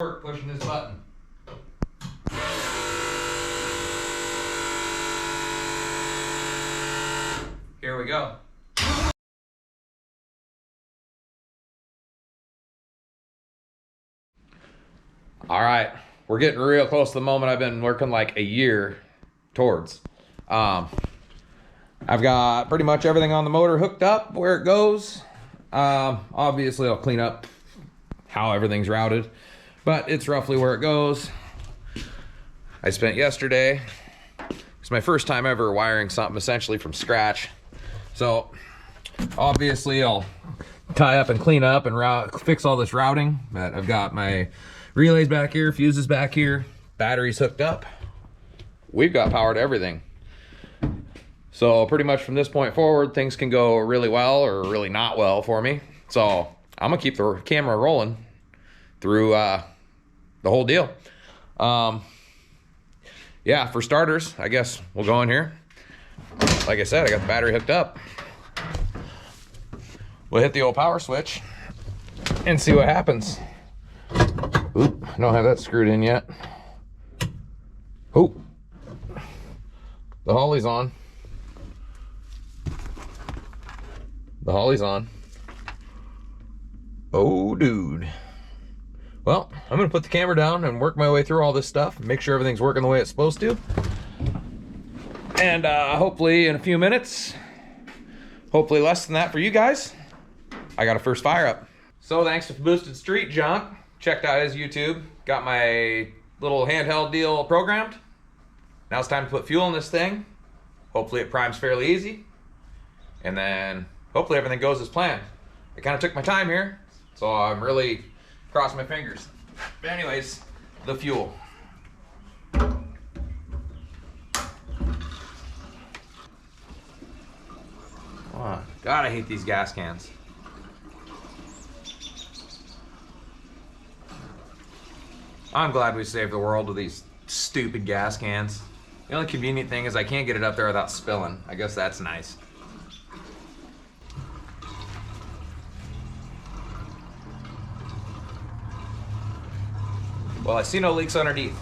Work pushing this button. Here we go. All right, we're getting real close to the moment I've been working like a year towards. I've got pretty much everything on the motor hooked up where it goes. Obviously I'll clean up how everything's routed, but it's roughly where it goes. I spent yesterday, it's my first time ever wiring something essentially from scratch. So obviously I'll tie up and clean up and fix all this routing. But I've got my relays back here, fuses back here, batteries hooked up. We've got power to everything. So pretty much from this point forward, things can go really well or really not well for me. So I'm gonna keep the camera rolling through the whole deal. Yeah, for starters, I guess we'll go in here. Like I said, I got the battery hooked up. We'll hit the old power switch and see what happens. Oop, I don't have that screwed in yet. Oop, the Holly's on. The Holly's on. Oh, dude. Well, I'm gonna put the camera down and work my way through all this stuff, make sure everything's working the way it's supposed to. And hopefully in a few minutes, hopefully less than that for you guys, I got a first fire up. So thanks to Boosted Street Junk, checked out his YouTube, got my little handheld deal programmed. Now it's time to put fuel in this thing. Hopefully it primes fairly easy. And then hopefully everything goes as planned. I kind of took my time here, so I'm really crossing my fingers. But anyways, the fuel. Oh, God, I hate these gas cans. I'm glad we saved the world with these stupid gas cans. The only convenient thing is I can't get it up there without spilling. I guess that's nice. Well, I see no leaks underneath.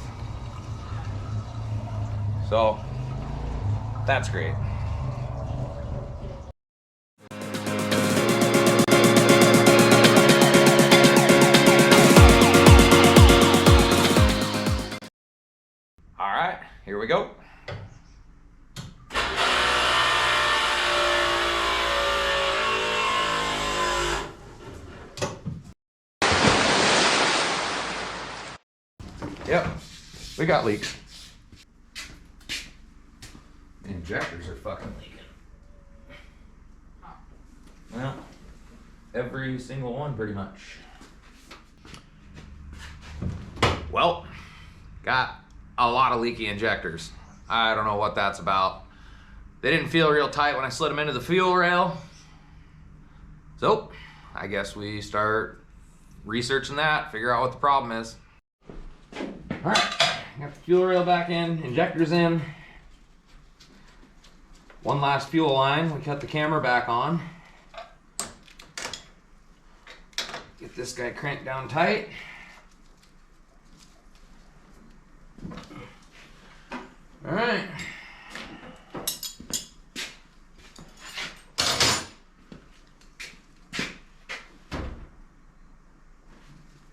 So, that's great. All right, here we go. Yep, we got leaks. The injectors are fucking leaking. Well, every single one pretty much. Well, got a lot of leaky injectors. I don't know what that's about. They didn't feel real tight when I slid them into the fuel rail. So, I guess we start researching that, figure out what the problem is. All right, got the fuel rail back in, injectors in. One last fuel line, we cut the camera back on. Get this guy cranked down tight. All right.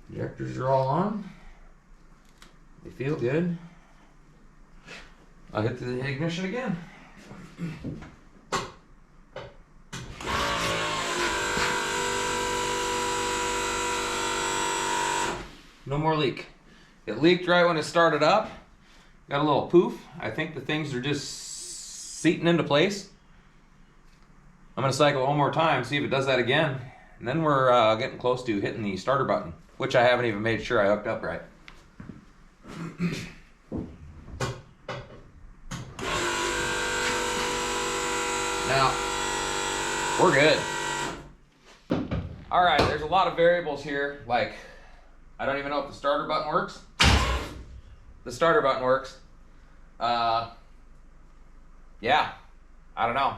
Injectors are all on. They feel good. I'll hit the ignition again. No more leak. It leaked right when it started up. Got a little poof. I think the things are just seating into place. I'm gonna cycle it one more time, see if it does that again. And then we're getting close to hitting the starter button, which I haven't even made sure I hooked up right. Now, we're good. All right, there's a lot of variables here. Like, I don't even know if the starter button works. The starter button works. Yeah, I don't know.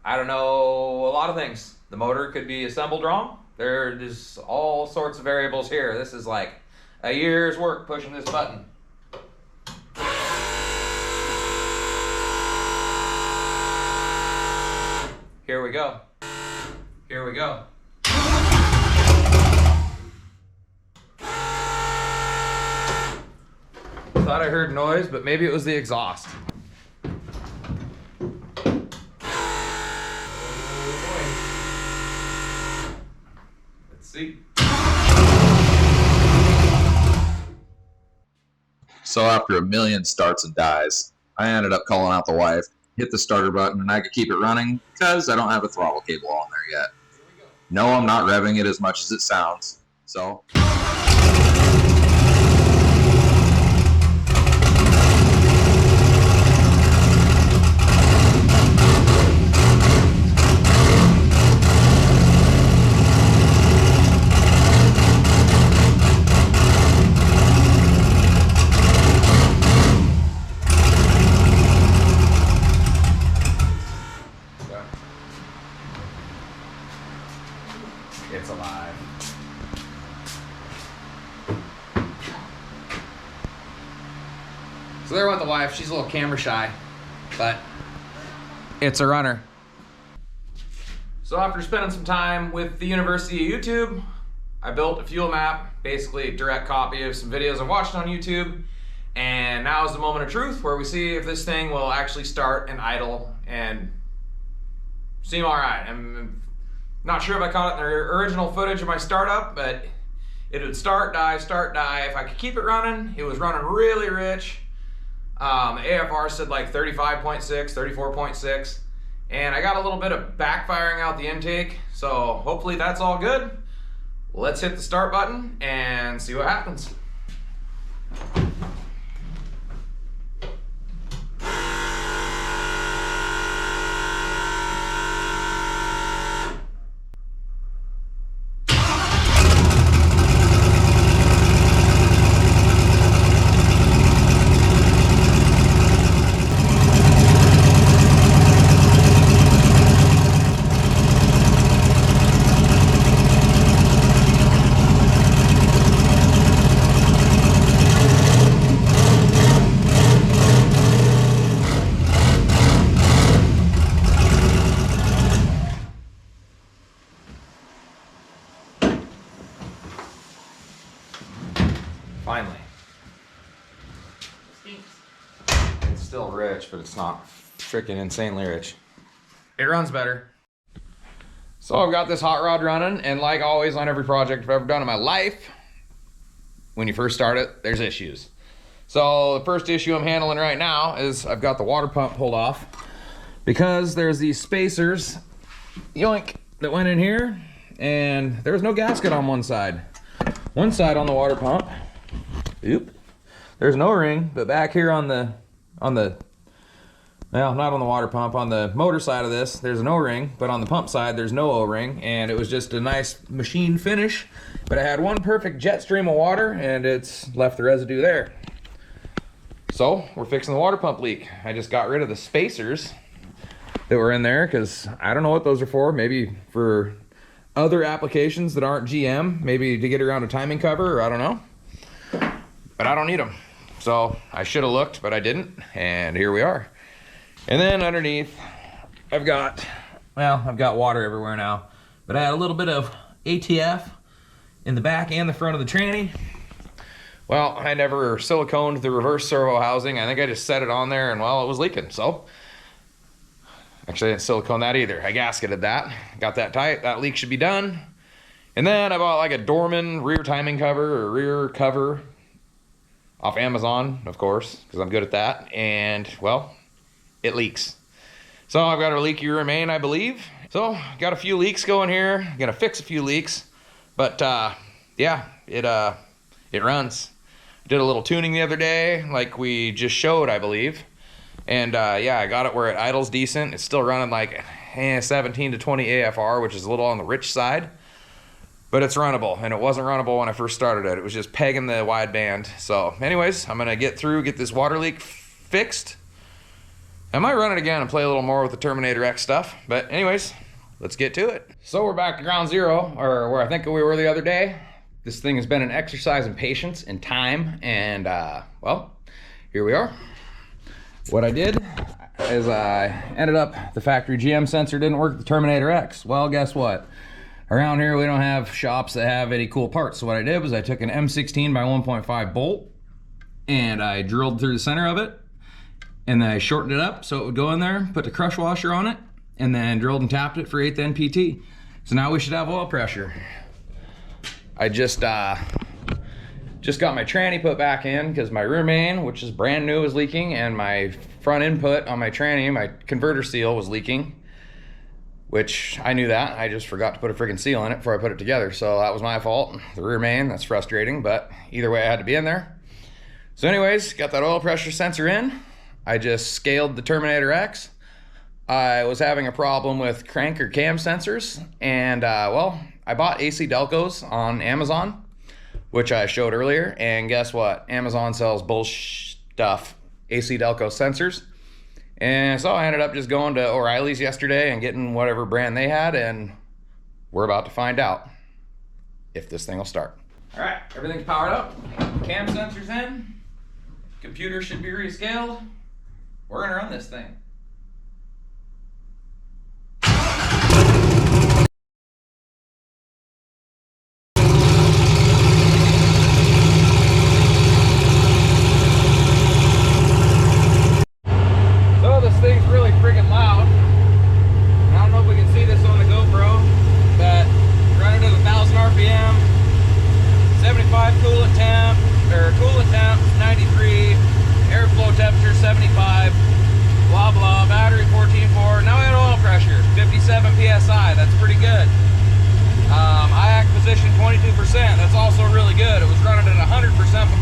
I don't know a lot of things. The motor could be assembled wrong. There's all sorts of variables here. This is like a year's work pushing this button. Here we go. Here we go. Thought I heard noise, but maybe it was the exhaust. Let's see. So after a million starts and dies, I ended up calling out the wife, hit the starter button, and I could keep it running because I don't have a throttle cable on there yet. No, I'm not revving it as much as it sounds. So... It's alive. So there went the wife. She's a little camera shy, but it's a runner. So after spending some time with the University of YouTube, I built a fuel map, basically a direct copy of some videos I've watched on YouTube. And now is the moment of truth where we see if this thing will actually start and idle and seem all right. I'm not sure if I caught it in the original footage of my startup, but it would start, die, start, die. If I could keep it running, it was running really rich. AFR said like 35.6, 34.6, and I got a little bit of backfiring out the intake, so hopefully that's all good. Let's hit the start button and see what happens. Finally. It's still rich, but it's not freaking insanely rich. It runs better. So I've got this hot rod running, and like always on every project I've ever done in my life, when you first start it, there's issues. So the first issue I'm handling right now is I've got the water pump pulled off because there's these spacers, yoink, that went in here, and there was no gasket on one side. One side on the water pump, oop, there's no ring, but back here on the, well, not on the water pump, on the motor side of this, there's an O-ring, but on the pump side, there's no O-ring, and it was just a nice machine finish, but I had one perfect jet stream of water, and it's left the residue there. So, we're fixing the water pump leak. I just got rid of the spacers that were in there, because I don't know what those are for, maybe for other applications that aren't GM, maybe to get around a timing cover, or I don't know. But I don't need them. So I should have looked, but I didn't, and here we are. And then underneath, I've got water everywhere now, but I had a little bit of ATF in the back and the front of the tranny. Well, I never siliconed the reverse servo housing. I think I just set it on there, and well, it was leaking, so. Actually, I didn't silicone that either. I gasketed that, got that tight. That leak should be done. And then I bought like a Dorman rear timing cover or rear cover off Amazon, of course, because I'm good at that. And well, it leaks. So I've got a leaky rear main, I believe. So got a few leaks going here. Gonna fix a few leaks, but yeah, it runs. Did a little tuning the other day, like we just showed, I believe. And yeah, I got it where it idles decent. It's still running like 17 to 20 AFR, which is a little on the rich side. But it's runnable, and it wasn't runnable when I first started it. It was just pegging the wideband. So anyways, I'm gonna get this water leak fixed. I might run it again and play a little more with the Terminator X stuff. But anyways, let's get to it. So we're back to ground zero, or where I think we were the other day. This thing has been an exercise in patience and time, and well, here we are. What I did is I ended up, the factory GM sensor didn't work, the Terminator X. Well, guess what? Around here we don't have shops that have any cool parts. So what I did was I took an M16 by 1.5 bolt and I drilled through the center of it, and then I shortened it up so it would go in there, put the crush washer on it, and then drilled and tapped it for 8th NPT. So now we should have oil pressure. I just got my tranny put back in because my rear main, which is brand new, was leaking, and my front input on my tranny, my converter seal, was leaking, which I knew that. I just forgot to put a friggin' seal in it before I put it together, so that was my fault. The rear main, that's frustrating, but either way I had to be in there. So anyways, got that oil pressure sensor in. I just scaled the Terminator X. I was having a problem with crank or cam sensors, and well, I bought AC Delcos on Amazon, which I showed earlier, and guess what? Amazon sells bullshit stuff, AC Delco sensors. And so I ended up just going to O'Reilly's yesterday and getting whatever brand they had, and we're about to find out if this thing will start. All right, everything's powered up. Cam sensors in. Computer should be rescaled. We're gonna run this thing. So this thing's really friggin' loud. I don't know if we can see this on the GoPro, but running to 1,000 RPM, 75 coolant temp, or coolant temp 93, airflow temperature 75, blah blah, battery 14.4. Now we got oil pressure 57 psi. That's pretty good. IAC position 22%. That's also really good. It was running at 100% before.